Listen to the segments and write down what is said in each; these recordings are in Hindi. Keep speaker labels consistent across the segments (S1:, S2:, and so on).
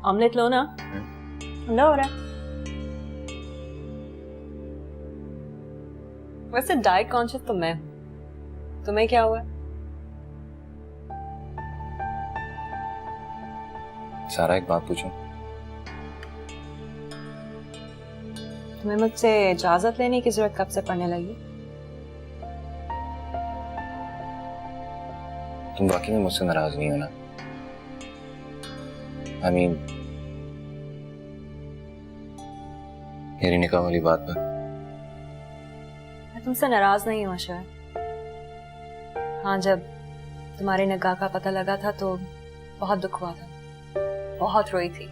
S1: ऑमलेट लो ना, ठंडा हो रहा है। वैसे डाइट कॉन्शियस तो मैं हूं, तुम्हें क्या हुआ?
S2: सारा एक बात पूछूं?
S1: तुम्हें मुझसे इजाजत लेने की जरूरत कब से पड़ने लगी?
S2: तुम वाकई में मुझसे नाराज नहीं हो ना? I mean, मेरी निकाह वाली बात पर।
S1: मैं तुमसे नाराज नहीं हूँ अशर। हाँ, जब तुम्हारे निकाह का पता लगा था तो बहुत दुख हुआ था, बहुत रोई थी।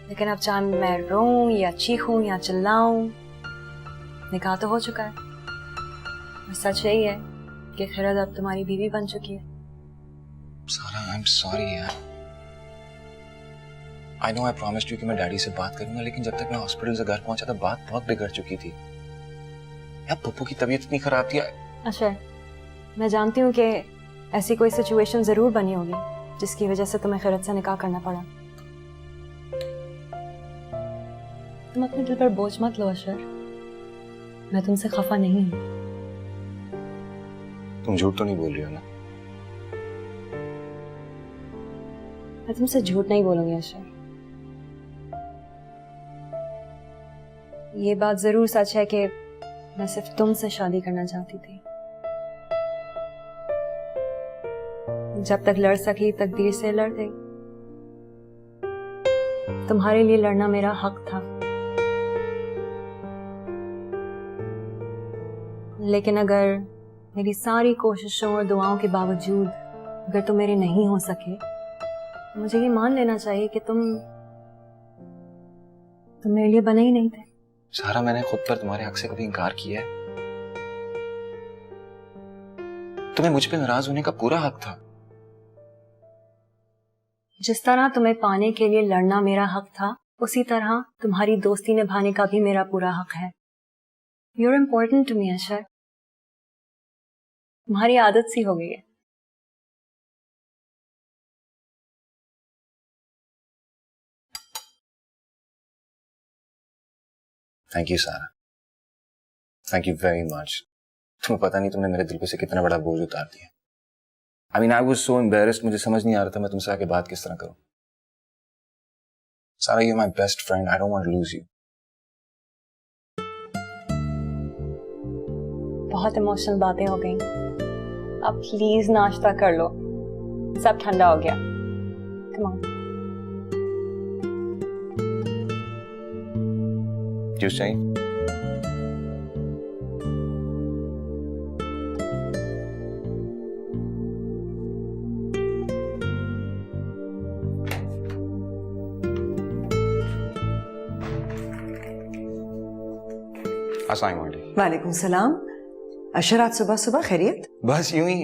S1: लेकिन अब चाहे मैं रोऊं या चीखूं या चिल्लाऊं, निकाह तो हो चुका है। और सच यही है कि खिरत अब तुम्हारी बीवी बन चुकी है।
S2: सारा, I'm sorry यार। I know I promised you कि मैं डैडी से बात करूंगा, लेकिन जब तक मैं हॉस्पिटल से घर पहुंचा था बात बहुत बिगड़ चुकी थी यार। पप्पू की तबीयत इतनी खराब थी।
S1: अशर, मैं जानती हूँ कि ऐसी कोई सिचुएशन जरूर बनी होगी जिसकी वजह से तुम्हें खिरत से निकाह करना पड़ा। तुम अपने दिल पर बोझ मत लो अशर, मैं तुमसे खफा नहीं हूँ।
S2: तुम झूठ तो नहीं बोल रही हो ना?
S1: मैं तुमसे झूठ नहीं बोलूंगी अशर। ये बात जरूर सच है कि मैं सिर्फ तुमसे शादी करना चाहती थी। जब तक लड़ सकी तकदीर से लड़ गई। तुम्हारे लिए लड़ना मेरा हक था, लेकिन अगर मेरी सारी कोशिशों और दुआओं के बावजूद अगर तुम मेरे नहीं हो सके तो मुझे ये मान लेना चाहिए कि तुम मेरे लिए बने ही नहीं थे।
S2: सारा, मैंने खुद पर तुम्हारे हक से कभी इंकार किया है? तुम्हें मुझ पे नाराज होने का पूरा हक था।
S1: जिस तरह तुम्हें पाने के लिए लड़ना मेरा हक था, उसी तरह तुम्हारी दोस्ती निभाने का भी मेरा पूरा हक है। You're important to me, अशर। तुम्हारी आदत सी हो गई है।
S2: थैंक यू सारा, थैंक यू वेरी मच। तुम्हें पता नहीं तुमने मेरे दिल पे से कितना बड़ा बोझ उतार दिया। I mean, I was so embarrassed, मुझे समझ नहीं आ रहा था मैं तुमसे आके बात किस तरह करूं। सारा, you're my best friend, I don't want to lose you.
S1: बहुत इमोशनल बातें हो गई, अब प्लीज नाश्ता कर लो, सब ठंडा हो गया। Come on.
S2: जूस चाहिए? अस्सलाम वालेकुम।
S3: वालेकुम सलाम। अशर, आज सुबह सुबह खैरियत?
S2: बस यूं ही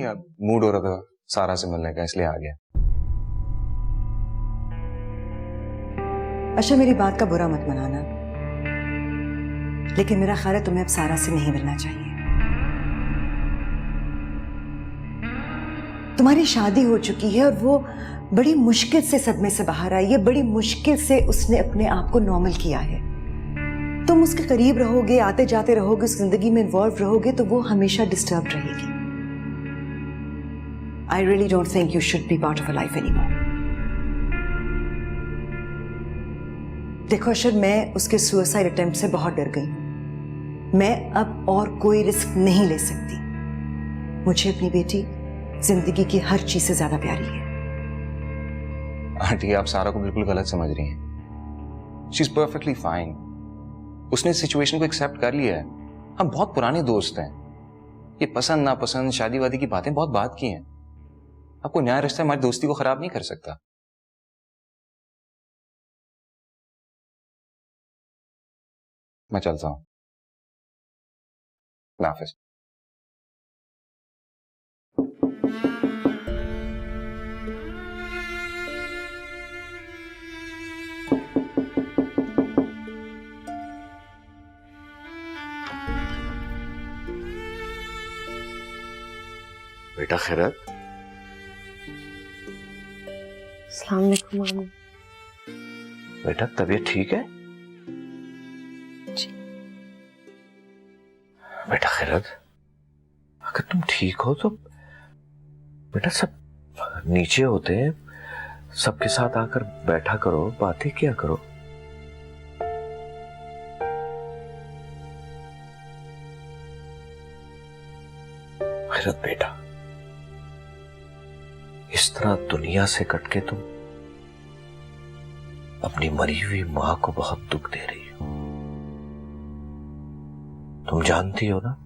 S2: मूड हो रहा था सारा से मिलने का, इसलिए आ गया।
S3: अशर, मेरी बात का बुरा मत मनाना, लेकिन मेरा ख्याल है तुम्हें अब सारा से नहीं मिलना चाहिए। तुम्हारी शादी हो चुकी है और वो बड़ी मुश्किल से सदमे से बाहर आई है, बड़ी मुश्किल से उसने अपने आप को नॉर्मल किया है। तुम उसके करीब रहोगे, आते जाते रहोगे, उस जिंदगी में इन्वॉल्व रहोगे तो वो हमेशा डिस्टर्ब रहेगी। I really don't think you should be part of a life anymore. देखो अशर, मैं उसके सुसाइड अटेम्प्ट से बहुत डर गई हूं। मैं अब और कोई रिस्क नहीं ले सकती। मुझे अपनी बेटी जिंदगी की हर चीज से ज्यादा प्यारी है।
S2: आंटी, आप सारा को बिल्कुल गलत समझ रही हैं। She is perfectly fine. उसने सिचुएशन को एक्सेप्ट कर लिया है। हम बहुत पुराने दोस्त हैं। ये पसंद नापसंद शादी वादी की बातें बहुत बात की हैं। आपको नया रिश्ता हमारी दोस्ती को खराब नहीं कर सकता। मैं चलता हूं। अल्लाह हाफिज। बेटा खैरत।
S1: अस्सलाम वालेकुम मामी।
S4: बेटा तबीयत ठीक है? बेटा खैरत, अगर तुम ठीक हो तो बेटा सब नीचे होते हैं, सबके साथ आकर बैठा करो, बातें किया करो। खैरत बेटा, इस तरह दुनिया से कटके तुम अपनी मरी हुई मां को बहुत दुख दे रही हो। तुम जानती हो ना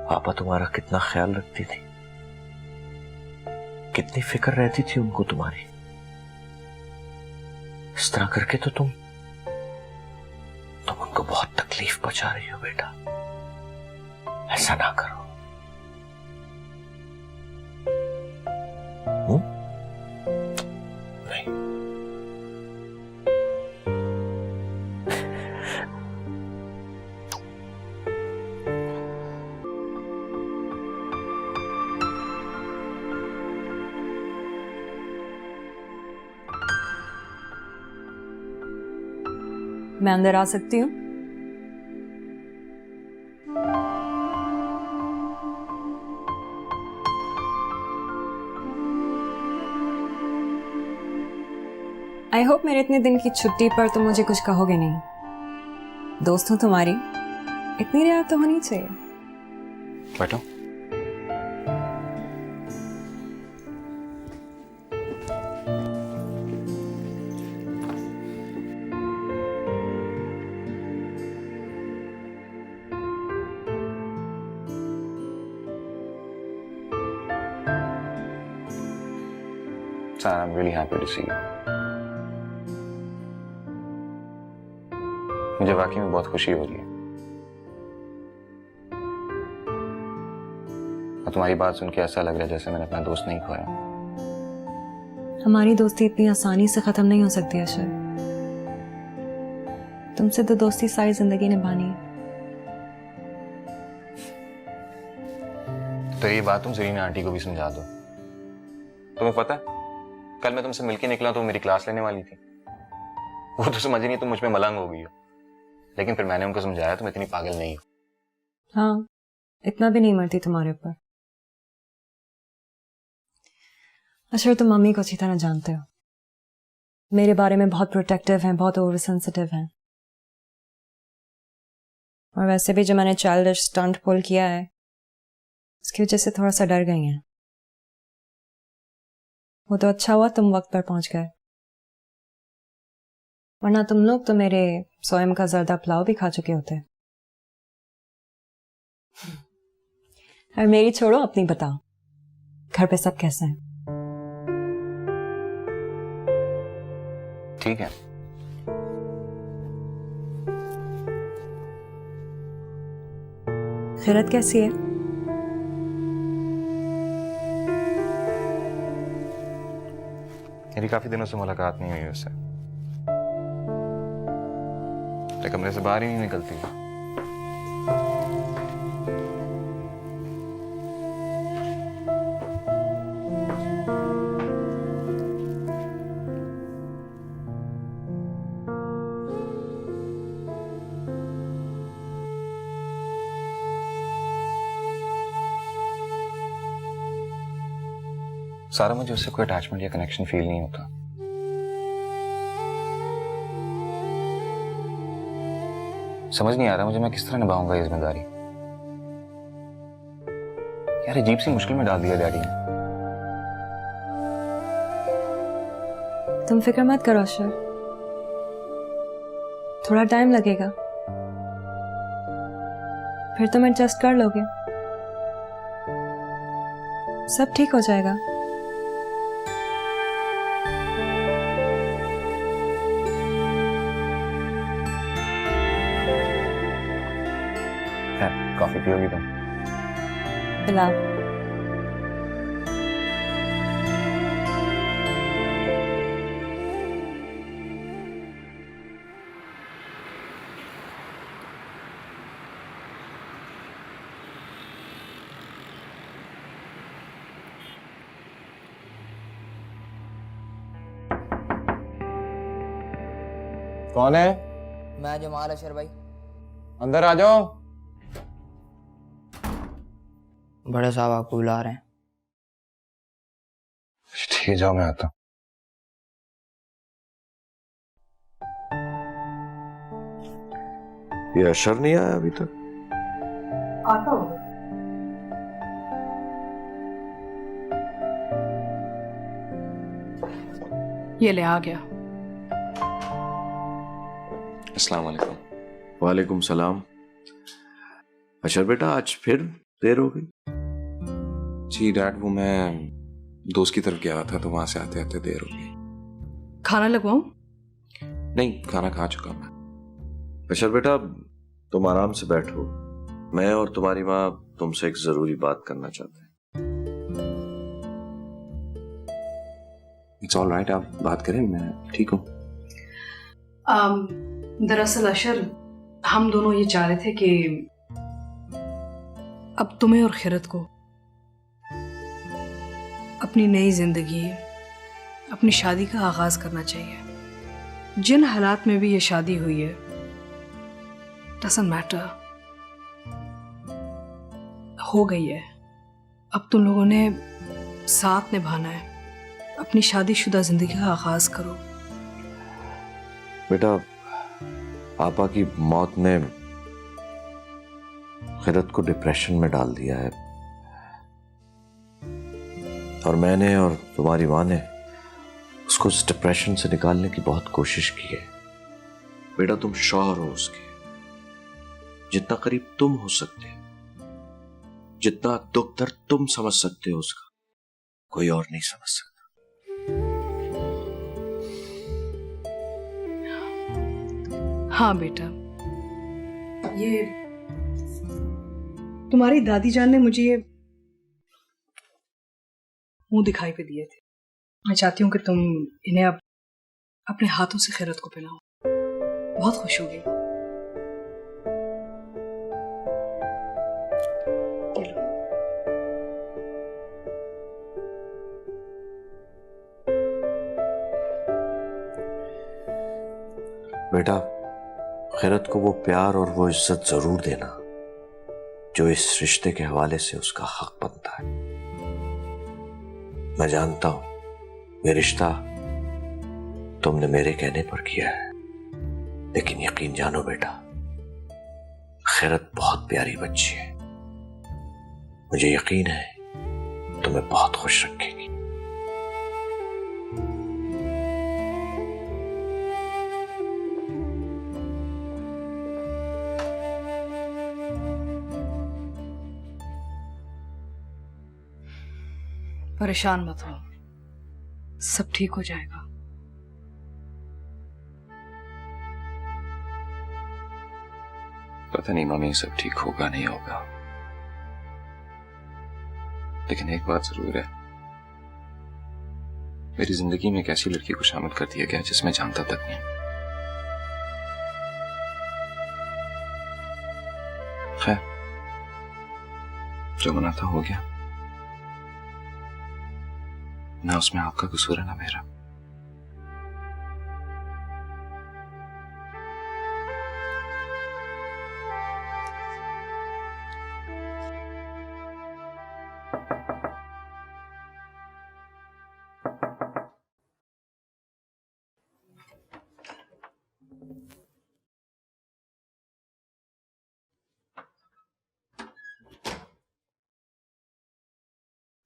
S4: पापा तुम्हारा कितना ख्याल रखती थी, कितनी फिक्र रहती थी उनको तुम्हारी। इस तरह करके तो तुम उनको बहुत तकलीफ पहुंचा रही हो बेटा। ऐसा ना करो। नहीं।
S1: मैं अंदर आ सकती हूँ? आई होप मेरे इतने दिन की छुट्टी पर तुम मुझे कुछ कहोगे नहीं। दोस्त हूँ तुम्हारी, इतनी रियायत तो होनी चाहिए।
S2: बैठो। Sarah, I'm really happy to see you. मुझे वाकई में बहुत खुशी हो रही है और तुम्हारी बात सुन के ऐसा लग रहा है जैसे मैंने अपना दोस्त नहीं खोया।
S1: हमारी दोस्ती इतनी आसानी से खत्म नहीं हो सकती अशर। तुमसे तो दोस्ती सारी जिंदगी निभानी है।
S2: तो ये बात तुम जरीना आंटी को भी समझा दो। तुम्हें पता है कल मैं तुमसे मिलके निकला तो मेरी क्लास लेने वाली थी। वो तो समझ नहीं तुम मुझ पे मलंग हो गई हो, लेकिन फिर मैंने उनको समझाया तुम इतनी पागल नहीं हो।
S1: हाँ, इतना भी नहीं मरती तुम्हारे ऊपर। अशर, तुम मम्मी को अच्छी तरह जानते हो, मेरे बारे में बहुत प्रोटेक्टिव हैं, बहुत ओवर सेंसिटिव हैं। और वैसे भी जो मैंने चाइल्डिश स्टंट पुल किया है उसकी वजह से थोड़ा सा डर गई हैं। वो तो अच्छा हुआ तुम वक्त पर पहुंच गए, वरना तुम लोग तो मेरे स्वयं का जर्दा पुलाव भी खा चुके होते। और मेरी छोड़ो, अपनी बताओ, घर पे सब कैसे हैं?
S2: ठीक है।
S1: खैरत कैसी है?
S2: मेरी काफी दिनों से मुलाकात नहीं हुई उससे, तो कमरे से बाहर ही नहीं निकलती। सारा, मुझे उससे कोई अटैचमेंट या कनेक्शन फील नहीं होता। समझ नहीं आ रहा मुझे मैं किस तरह निभाऊंगा ये जिम्मेदारी। यार अजीब सी मुश्किल में डाल दिया डैडी ने।
S1: तुम फिक्र मत करो अशर, थोड़ा टाइम लगेगा, फिर तुम एडजस्ट कर लोगे, सब ठीक हो जाएगा।
S2: कॉफी पियोगी तुम?
S1: पिलाओ।
S2: कौन है?
S5: मैं जमाल अशर भाई।
S2: अंदर आ जाओ।
S5: बड़े साहब आपको बुला रहे हैं।
S2: ठीक है, जाओ, मैं आता हूँ।
S4: ये अशर नहीं आया अभी तक?
S3: आता हूँ।
S6: ये ले आ गया।
S2: अस्सलाम वालेकुम।
S4: वालेकुम सलाम। अशर बेटा, आज फिर देर हो गई?
S2: जी डैड, वो मैं दोस्त की तरफ गया था तो वहां से आते आते देर हो गई।
S6: खाना लगवाऊं?
S2: नहीं, खाना खा चुका मैं।
S4: अशर बेटा, तुम आराम से बैठो। मैं और तुम्हारी माँ तुमसे एक जरूरी बात करना चाहते हैं।
S2: इट्स ऑल राइट, आप बात करें, मैं ठीक हूँ।
S6: दरअसल अशर, हम दोनों ये चाह रहे थे कि अब तुम्हें और खिरत को अपनी नई जिंदगी, अपनी शादी का आगाज करना चाहिए। जिन हालात में भी ये शादी हुई है, डजंट मैटर, हो गई है। अब तुम लोगों ने साथ निभाना है। अपनी शादीशुदा जिंदगी का आगाज करो।
S4: बेटा, पापा की मौत ने खिरत को डिप्रेशन में डाल दिया है, और मैंने और तुम्हारी माँ ने उसको इस डिप्रेशन से निकालने की बहुत कोशिश की है। बेटा, तुम शौहर हो उसके, जितना करीब तुम हो सकते हो, जितना दुख दर्द तुम समझ सकते हो उसका, कोई और नहीं समझ सकता।
S6: हाँ बेटा, ये तुम्हारी दादी जान ने मुझे ये मुंह दिखाई पे दिए थे। मैं चाहती हूँ कि तुम इन्हें अब अपने हाथों से खैरत को पहनाओ। बहुत खुश होगी। ये लो।
S4: बेटा, खैरत को वो प्यार और वो इज्जत जरूर देना जो इस रिश्ते के हवाले से उसका हक बनता है। मैं जानता हूं ये रिश्ता तुमने मेरे कहने पर किया है, लेकिन यकीन जानो बेटा, खैरत बहुत प्यारी बच्ची है। मुझे यकीन है तुम्हें बहुत खुश रखेगी।
S6: परेशान मत हो, सब ठीक हो जाएगा।
S2: पता नहीं मम्मी, सब ठीक होगा नहीं होगा, लेकिन एक बात जरूर है, मेरी जिंदगी में एक ऐसी लड़की को शामिल कर दिया गया जिसमें जानता तक नहीं। खैर, जो बना था हो गया ना, उसमें आपका कसूर है ना मेरा।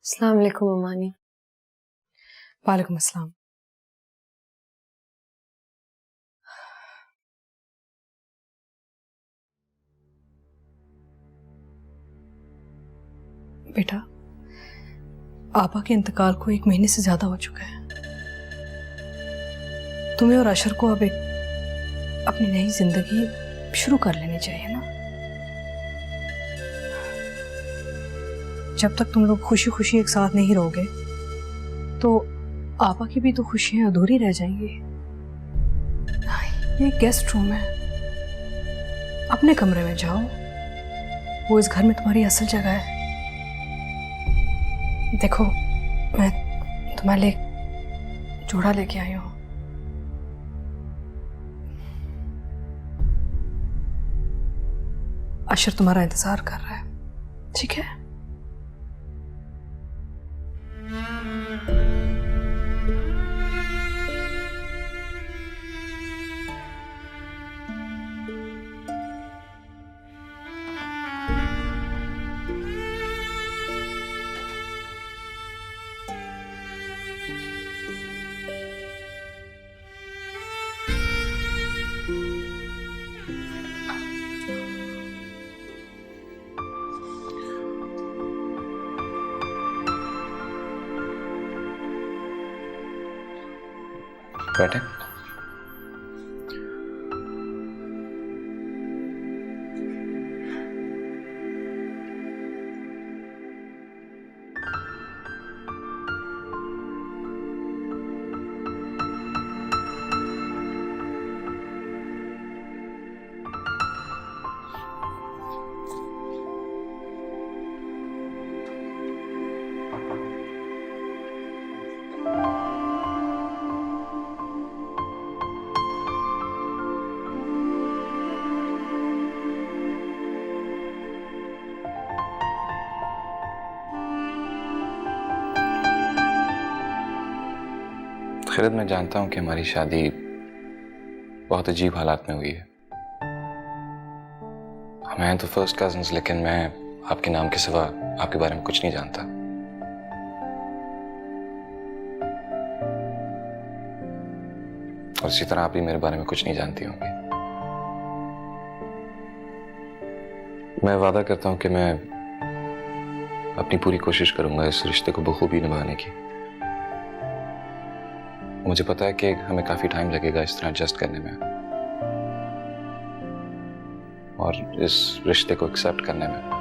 S1: अस्सलाम वालेकुम अम्मानी।
S6: वालेकुम अस्सलाम। बेटा, आपा के इंतकाल को 1 महीने से ज्यादा हो चुका है। तुम्हें और अशर को अब एक अपनी नई जिंदगी शुरू कर लेनी चाहिए ना। जब तक तुम लोग खुशी खुशी एक साथ नहीं रहोगे तो आपा की भी तो खुशियां अधूरी रह जाएंगी। ये गेस्ट रूम है, अपने कमरे में जाओ। वो इस घर में तुम्हारी असल जगह है। देखो, मैं तुम्हारे लिए जोड़ा लेके आई हूँ। अशर तुम्हारा इंतजार कर रहा है, ठीक है?
S2: बैठे। खैरत, मैं जानता हूं कि हमारी शादी बहुत अजीब हालात में हुई है। हम हैं तो फर्स्ट कजिन्स, लेकिन मैं आपके नाम के सिवा आपके बारे में कुछ नहीं जानता। और इसी तरह आप भी मेरे बारे में कुछ नहीं जानती होंगी। मैं वादा करता हूं कि मैं अपनी पूरी कोशिश करूंगा इस रिश्ते को बखूबी निभाने की। मुझे पता है कि हमें काफी टाइम लगेगा इस तरह एडजस्ट करने में और इस रिश्ते को एक्सेप्ट करने में।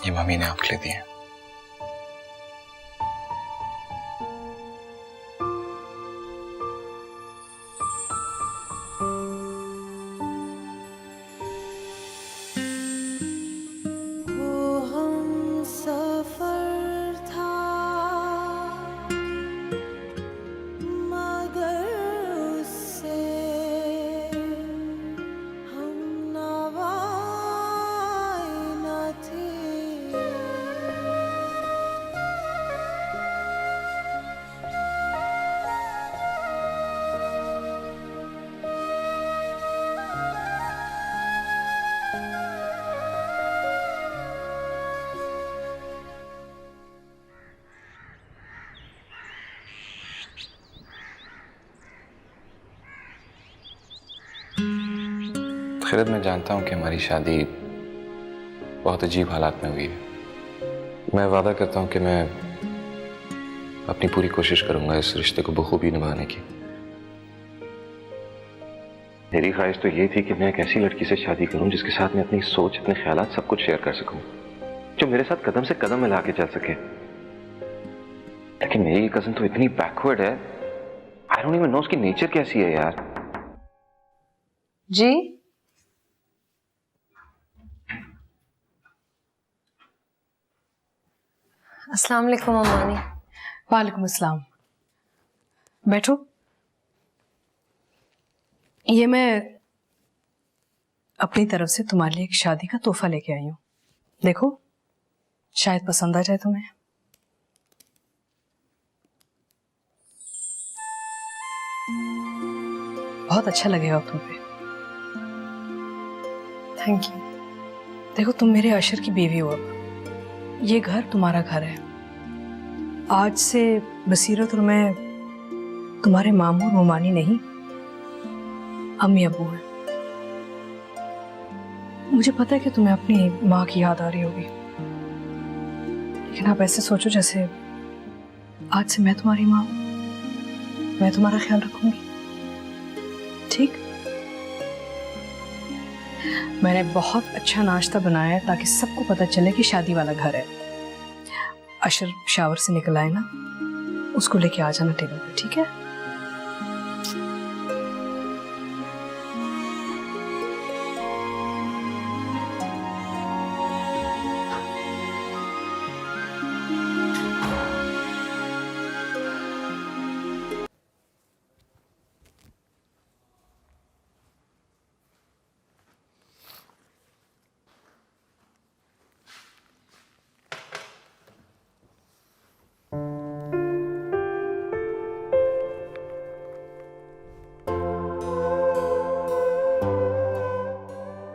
S2: ये मम्मी ने आपके लिए दिए। खैरत, मैं जानता हूं कि हमारी शादी बहुत अजीब हालात में हुई है। मैं वादा करता हूं कि मैं अपनी पूरी कोशिश करूंगा इस रिश्ते को बखूबी निभाने की। मेरी ख्वाहिश तो ये थी कि मैं एक ऐसी लड़की से शादी करूं जिसके साथ मैं अपनी सोच, अपने ख्यालात सब कुछ शेयर कर सकूं, जो मेरे साथ कदम से कदम मिला के चल सके। लेकिन मेरी कजिन तो इतनी बैकवर्ड है, आई डोंट इवन नो उसकी नेचर कैसी है यार।
S1: जी अस्सलाम वालेकुम अम्मानी।
S6: वालेकुम अस्सलाम। बैठो। ये मैं अपनी तरफ से तुम्हारे लिए एक शादी का तोहफा लेके आई हूँ। देखो, शायद पसंद आ जाए तुम्हें। बहुत अच्छा लगेगा तुम पे।
S1: Thank you.
S6: देखो तुम मेरे अशर की बीवी हो, अब ये घर तुम्हारा घर है। आज से बसीरत और मैं तुम्हारे मामू और मुमानी नहीं, अम्मी अबू हैं। मुझे पता है कि तुम्हें अपनी माँ की याद आ रही होगी, लेकिन आप ऐसे सोचो जैसे आज से मैं तुम्हारी माँ हूं, मैं तुम्हारा ख्याल रखूंगी, ठीक? मैंने बहुत अच्छा नाश्ता बनाया है ताकि सबको पता चले कि शादी वाला घर है। अशर शावर से निकल आए ना, उसको लेके आ जाना टेबल पे, ठीक है?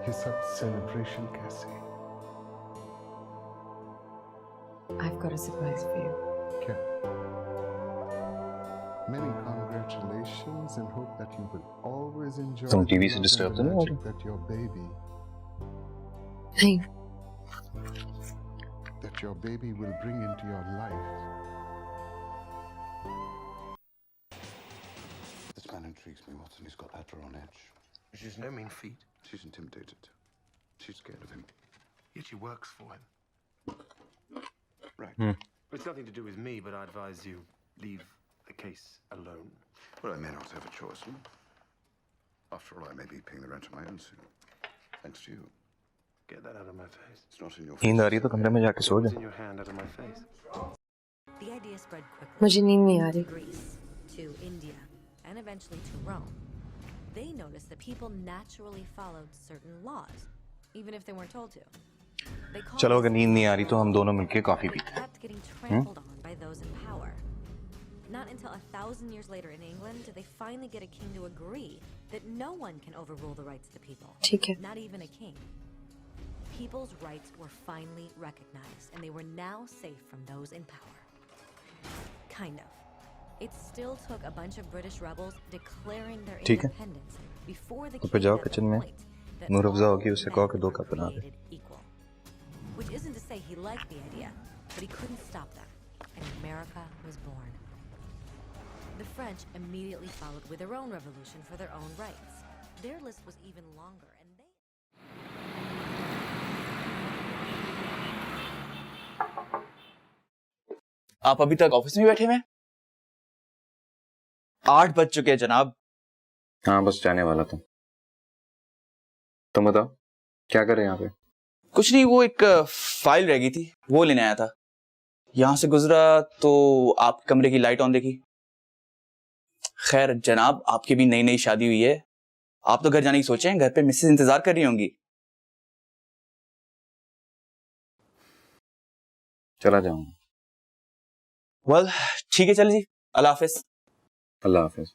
S7: ये सब सेलिब्रेशन कैसे?
S1: I've got a surprise for you.
S7: क्या? Many congratulations and hope that you will always enjoy
S2: तुम
S7: the
S2: टीवी से
S7: love
S2: डिस्टर्ब
S7: and
S2: तो नहीं हो
S7: magic that your baby will bring into your life.
S8: This man intrigues me, Watson. He's got Adra on edge.
S9: She's no mean feat,
S8: She's intimidated. She's scared of him.
S9: yet she works for him.
S8: Right.
S9: It's nothing to do with me, but I advise you leave the case alone.
S8: Well, I may not have a choice. After all, I may be paying the rent of my own soon. Thanks to you.
S9: Get that out of my face.
S8: It's not in your
S2: नींद आ
S8: face.
S2: रही है तो कमरे में जाके सो
S9: It's
S2: जा।
S9: in your hand, out of my face.
S10: The idea spread quickly
S1: मुझे नींद नहीं आ
S10: to
S1: रही।
S10: Greece, to India, and eventually to Rome. They noticed that people naturally followed certain laws, even if they weren't told to. They called
S2: चलो
S10: this
S2: अगर नींद नहीं आ रही तो हम दोनों मिलके कॉफी
S10: but
S2: पीते हैं।
S10: kept getting trampled on by those in power. Not until 1,000 years later in England did they finally get a king to agree that no one can overrule the rights of the people.
S1: ठीक है।
S10: Not even a king. People's rights were finally recognized, and they were now safe from those in power. Kind of. It still took a bunch of British rebels declaring their
S2: ठीक है।
S10: independence before the
S2: ऊपर
S10: king
S2: जाओ
S10: got the
S2: किचन में,
S10: point that
S2: Noor Afza
S10: all
S2: होगी, उससे
S10: men
S2: कहो कि 2
S10: were
S2: कप बना दे।
S10: created equal. Which isn't to say he liked the idea, but he couldn't stop them, and America was born. The French immediately followed with their own revolution for their own rights. Their list was even longer, and they...
S11: आप अभी तक ऑफिस में बैठे हुए हैं? 8 बज चुके हैं जनाब।
S2: हाँ बस जाने वाला था। तुम बताओ क्या कर रहे हैं यहाँ पे?
S11: कुछ नहीं, वो एक फाइल रह गई थी, वो लेने आया था। यहां से गुजरा तो आपके कमरे की लाइट ऑन देखी। खैर जनाब, आपकी भी नई नई शादी हुई है, आप तो घर जाने की सोचे हैं, घर पे मिसेस इंतजार कर रही होंगी।
S2: चला जाऊंगा।
S11: वेल ठीक है, चल जी, अल्लाह हाफिज।
S2: अल्लाह हाफिज।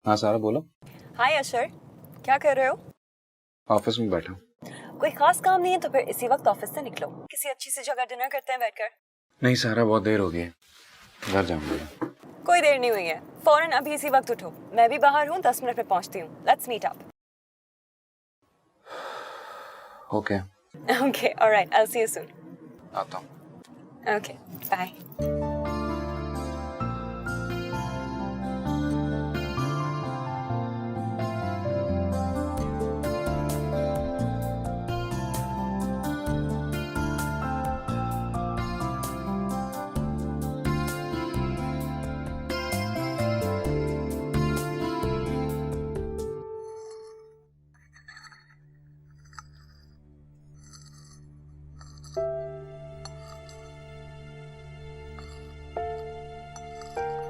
S2: हाँ सारा बोलो।
S1: हाय अशर, क्या कर रहे हो?
S2: ऑफिस में बैठा हूँ।
S1: कोई खास काम नहीं है तो फिर इसी वक्त ऑफिस से निकलो, किसी अच्छी सी जगह डिनर करते हैं बैठकर।
S2: नहीं सारा, बहुत देर हो गई है, घर जाऊंगा।
S1: कोई देर नहीं हुई है, फौरन अभी इसी वक्त उठो। मैं भी बाहर हूँ, 10 मिनट में पहुँचती हूँ। Let's meet up.
S2: Okay
S1: okay, alright, I will see you soon.
S2: आता हूँ।
S1: Okay, bye.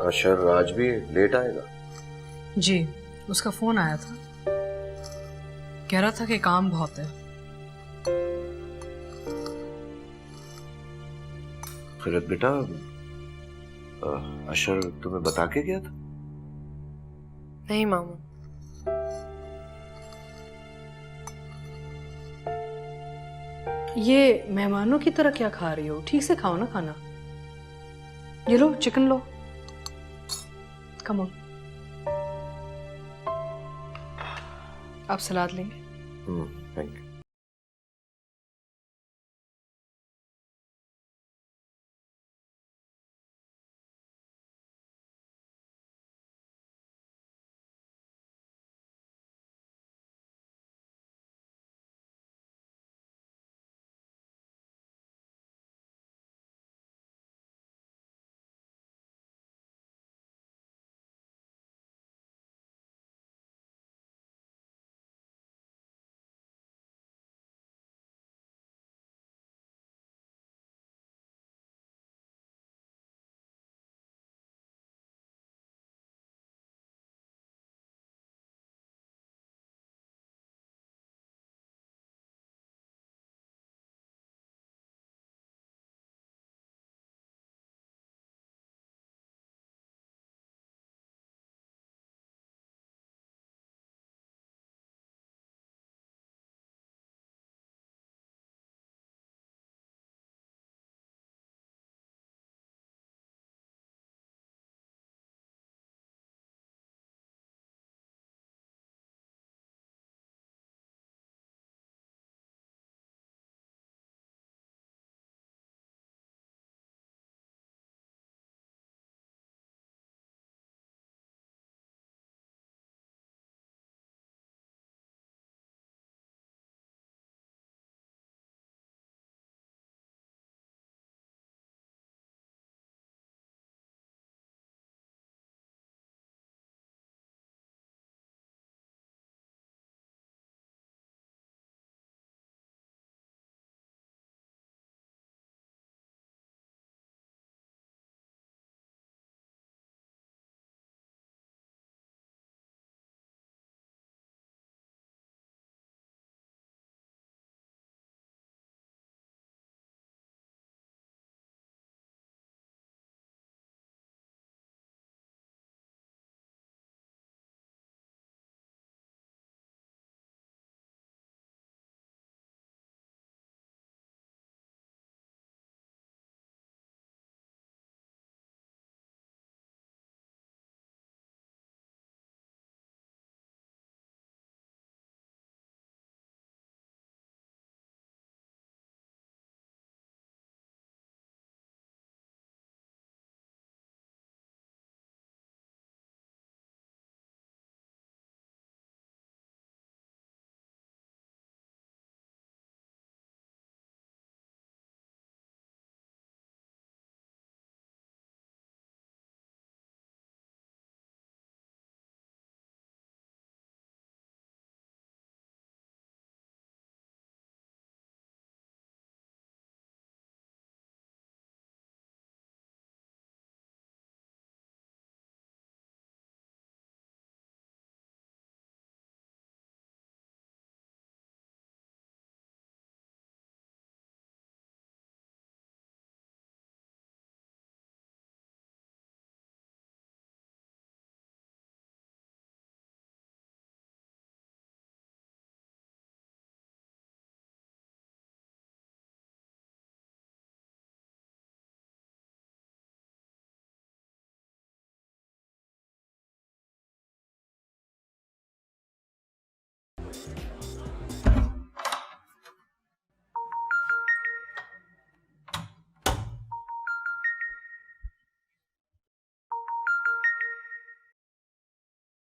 S4: अशर आज भी लेट आएगा?
S6: जी, उसका फोन आया था, कह रहा था कि काम बहुत है।
S4: खैरत बेटा, अशर तुम्हें बता के गया था?
S6: नहीं मामू, ये मेहमानों की तरह क्या खा रही हो? ठीक से खाओ ना खाना। ये लो चिकन लो, कम ऑन। आप सलाद लेंगे?
S4: Thank you.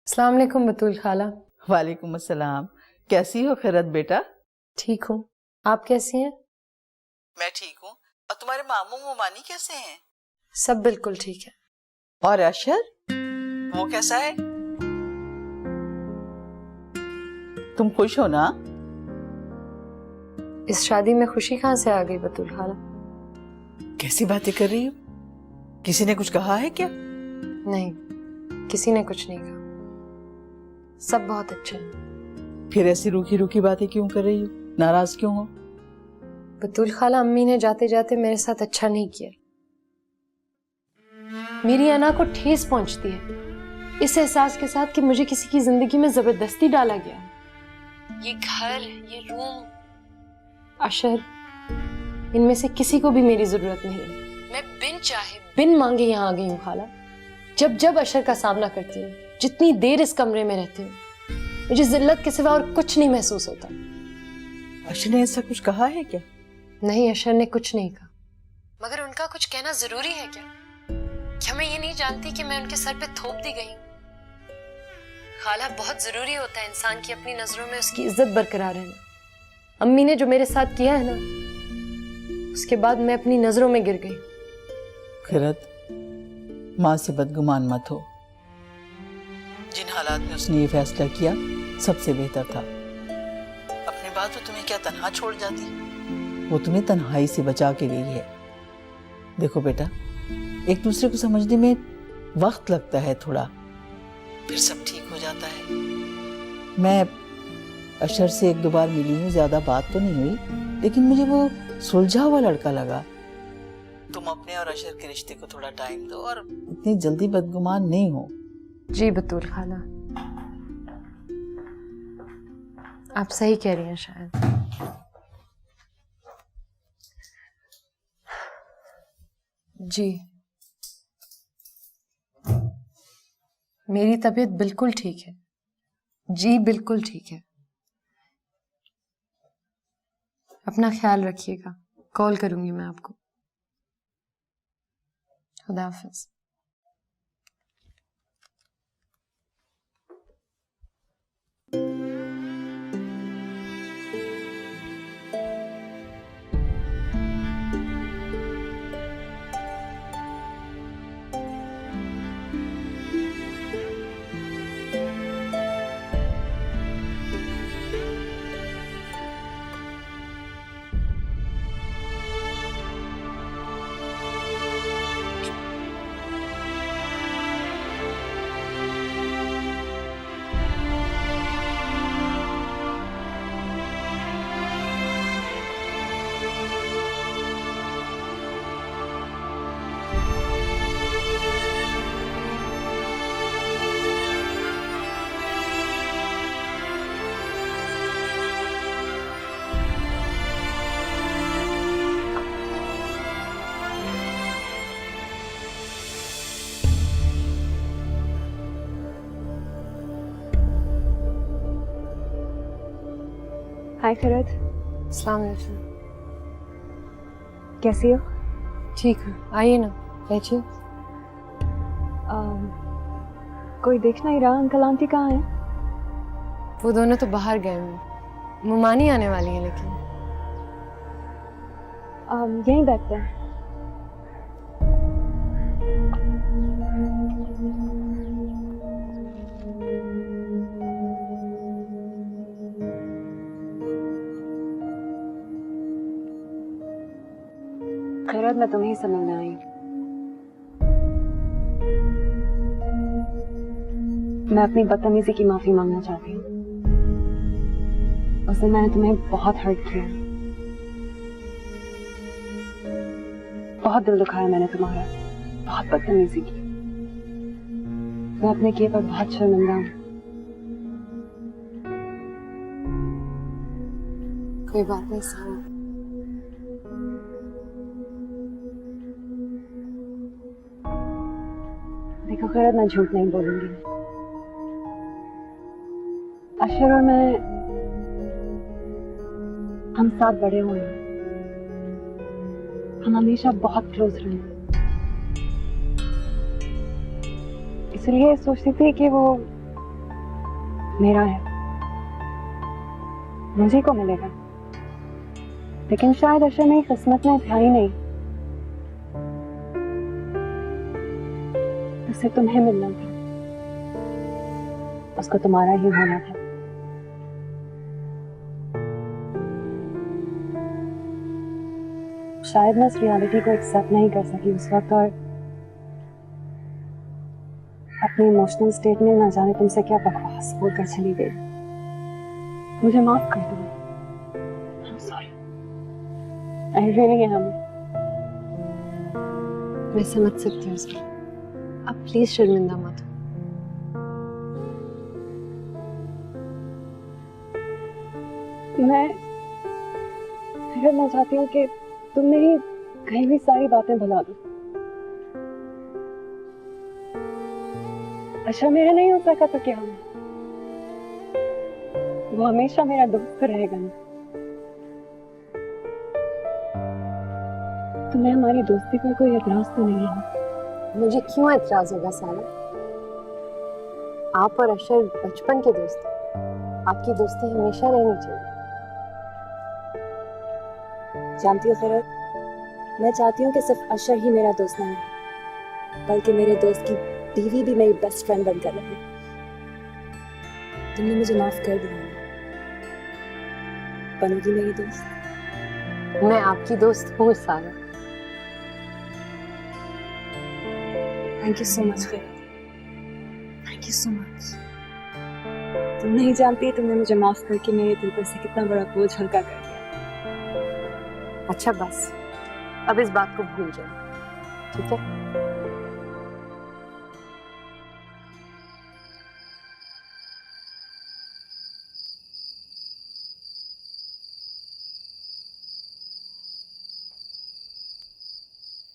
S6: अस्सलाम वालेकुम बतूल खाला।
S12: वालेकुम अस्सलाम। कैसी हो खैरत बेटा?
S6: ठीक हूँ, आप कैसी हैं?
S12: मैं ठीक हूँ। और तुम्हारे मामू मोमानी कैसे हैं?
S6: सब बिल्कुल ठीक है।
S12: और अशर, वो कैसा है? तुम खुश हो ना?
S6: इस शादी में खुशी कहाँ से आ गई बतूल खाला?
S12: कैसी बातें कर रही हो? किसी ने कुछ कहा है क्या?
S6: नहीं, किसी ने कुछ नहीं कहा, सब बहुत अच्छे हैं।
S12: फिर ऐसी रूखी रूखी बातें क्यों कर रही हो? नाराज क्यों हो?
S6: बतूल खाला, अम्मी ने जाते जाते मेरे साथ अच्छा नहीं किया।
S13: मेरी अना को ठेस पहुंचती है इस एहसास के साथ कि मुझे किसी की जिंदगी में जबरदस्ती डाला गया है। ये घर, ये रूम, अशर, इनमें से किसी को भी मेरी जरूरत नहीं है। मैं बिन चाहे बिन मांगे यहाँ आ गई हूँ खाला। जब जब अशर का सामना करती हूँ, जितनी देर इस कमरे में रहती हूँ, मुझे जिल्लत के सिवा और कुछ नहीं महसूस होता।
S12: अशर ने ऐसा कुछ कहा है क्या?
S13: नहीं, अशर ने कुछ नहीं कहा, मगर उनका कुछ कहना जरूरी है क्या? क्या मैं ये नहीं जानती कि मैं उनके सर पे थोप दी गई हूँ? खाला, बहुत जरूरी होता है इंसान की अपनी नजरों में उसकी इज्जत बरकरार रहना। अम्मी ने जो मेरे साथ किया है ना, उसके बाद मैं अपनी नजरों में गिर गई।
S12: खैरत, माँ से बदगुमान मत हो। जिन हालात में उसने ये फैसला किया सबसे बेहतर था। अपने बाद तो तुम्हें क्या तन्हा छोड़ जाती? वो तुम्हें तन्हाई से बचा के गई है। देखो बेटा, एक दूसरे को समझने में वक्त लगता है थोड़ा, फिर सब ठीक हो जाता है। मैं अशर से एक दो बार मिली हूँ, ज्यादा बात तो नहीं हुई, लेकिन मुझे वो सुलझा हुआ लड़का लगा। तुम अपने और अशर के रिश्ते को थोड़ा टाइम दो और इतनी जल्दी बदगुमान नहीं हो।
S13: जी बतूल खाला, आप सही कह रही हैं शायद। जी, मेरी तबीयत बिल्कुल ठीक है। जी बिल्कुल ठीक है। अपना ख्याल रखिएगा, कॉल करूंगी मैं आपको। खुदा हाफिज।
S1: हाय खैरत।
S13: अस्सलाम वालेकुम।
S1: कैसी हो?
S13: ठीक है, आइए ना, बैठिए।
S1: कोई देख नहीं रहा, अंकल आंटी कहाँ हैं?
S13: वो दोनों तो बाहर गए हैं, मुमानी आने वाली है, लेकिन
S1: यहीं बैठते हैं। खैरत, मैं तुम्हें ही समझने आई। मैं अपनी बदतमीजी की माफी मांगना चाहती हूँ। उस दिन मैंने तुम्हें बहुत हर्ट किया, बहुत दिल दुखाया मैंने तुम्हारा, बहुत बदतमीजी की। मैं अपने किए पर बहुत शर्मिंदा हूँ।
S13: कोई बात नहीं सारा।
S1: देखो खैरत, मैं झूठ नहीं बोलूंगी। अशर और मैं, हम साथ बड़े हुए हैं। हम हमेशा बहुत क्लोज रहे। इसलिए सोचती थी कि वो मेरा है, मुझे को मिलेगा। लेकिन शायद अशर मेरी किस्मत में था ही नहीं। उसे तुम्हें मिलना था, उसको तुम्हारा ही होना था। शायद मैं इस रियलिटी को एक्सेप्ट नहीं कर सकी उस वक्त, और अपने इमोशनल स्टेट में ना जाने तुमसे क्या बकवास बोलकर चली गई। मुझे माफ कर दो। I'm sorry. I really am.
S13: मैं समझ सकती हूँ उसको। अब प्लीज शर्मिंदा मत हो। मैं चाहती हूँ कि तुम मेरी कही भी सारी बातें भुला दो। अच्छा मेरा नहीं हो सका तो क्या हुआ, वो हमेशा मेरा दोस्त रहेगा ना। तुम्हें हमारी दोस्ती पर कोई एतराज तो नहीं है? मुझे क्यों एतराज होगा सारा? आप और अशर बचपन के दोस्त हैं। आपकी दोस्ती हमेशा रहनी चाहिए। जानती हो फिरोज, मैं चाहती हूँ कि सिर्फ अशर ही मेरा दोस्त नहीं है, बल्कि मेरे दोस्त की बीवी भी मेरी बेस्ट फ्रेंड बनकर रहे। तुमने मुझे माफ कर दिया ना, बनोगी मेरी दोस्त? मैं आपकी दोस्त हूँ Sara. Thank you so much Firoz, thank you so much. तुम नहीं जानती तुमने मुझे माफ करके मेरे दिल पर से कितना बड़ा बोझ हल्का कर दिया। अच्छा बस, अब इस बात को भूल जाओ, ठीक है?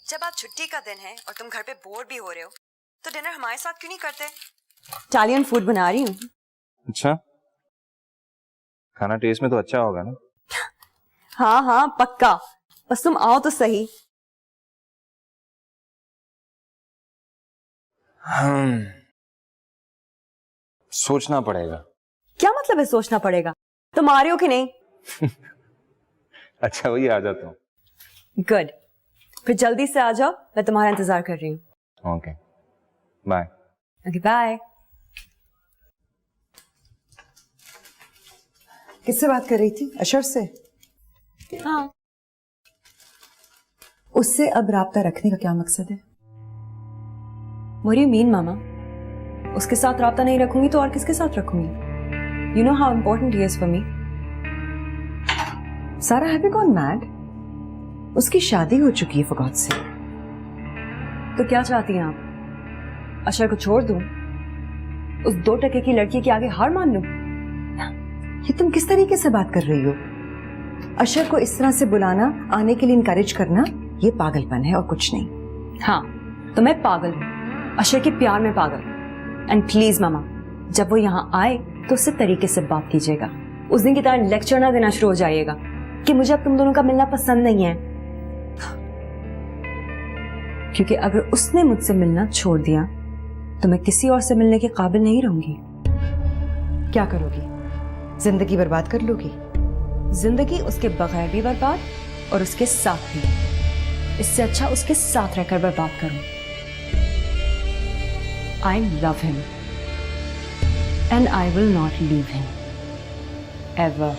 S3: जब आज छुट्टी का दिन है और तुम घर पे बोर भी हो रहे हो, तो डिनर हमारे साथ क्यों नहीं करते? इटालियन फूड बना रही हूँ।
S2: अच्छा, खाना टेस्ट में तो अच्छा होगा ना?
S3: हाँ हाँ पक्का, बस तुम आओ तो सही।
S2: सोचना पड़ेगा।
S3: क्या मतलब है सोचना पड़ेगा? तुम आ रहे हो कि नहीं?
S2: अच्छा वही आ जाता हूँ।
S3: गुड, फिर जल्दी से आ जाओ, मैं तुम्हारा इंतजार कर रही हूँ।
S2: Okay bye.
S3: Okay bye. किससे बात कर रही थी? अशर से? हाँ। उससे अब राब्ता रखने का क्या मकसद है? What do you mean, मामा? उसके साथ राब्ता नहीं रखूंगी तो और किसके साथ रखूंगी? You know how important he is for me. सारा have you gone mad? उसकी शादी हो चुकी है for God's sake. तो क्या चाहती हैं आप? अशर को छोड़ दूं? उस 2 टके की लड़की के आगे हार मान लूं? ये तुम किस तरीके से बात कर रही हो? अशर को इस तरह से बुलाना, आने के लिए इनकरेज करना, ये पागलपन है और कुछ नहीं। हाँ, तो मैं पागल हूँ, अशर के प्यार में पागल। एंड प्लीज मामा, जब वो यहाँ आए तो उससे तरीके से बात कीजिएगा। उस दिन की तरह लेक्चर ना देना शुरू हो जाइएगा कि मुझे अब तुम दोनों का मिलना पसंद नहीं है, क्योंकि अगर उसने मुझसे मिलना छोड़ दिया तो मैं किसी और से मिलने के काबिल नहीं रहूंगी। क्या करोगी? जिंदगी बर्बाद कर लोगी? जिंदगी उसके बगैर भी बर्बाद और उसके साथ भी। इससे अच्छा उसके साथ रहकर बर्बाद करूं। I love him and I will not leave him ever.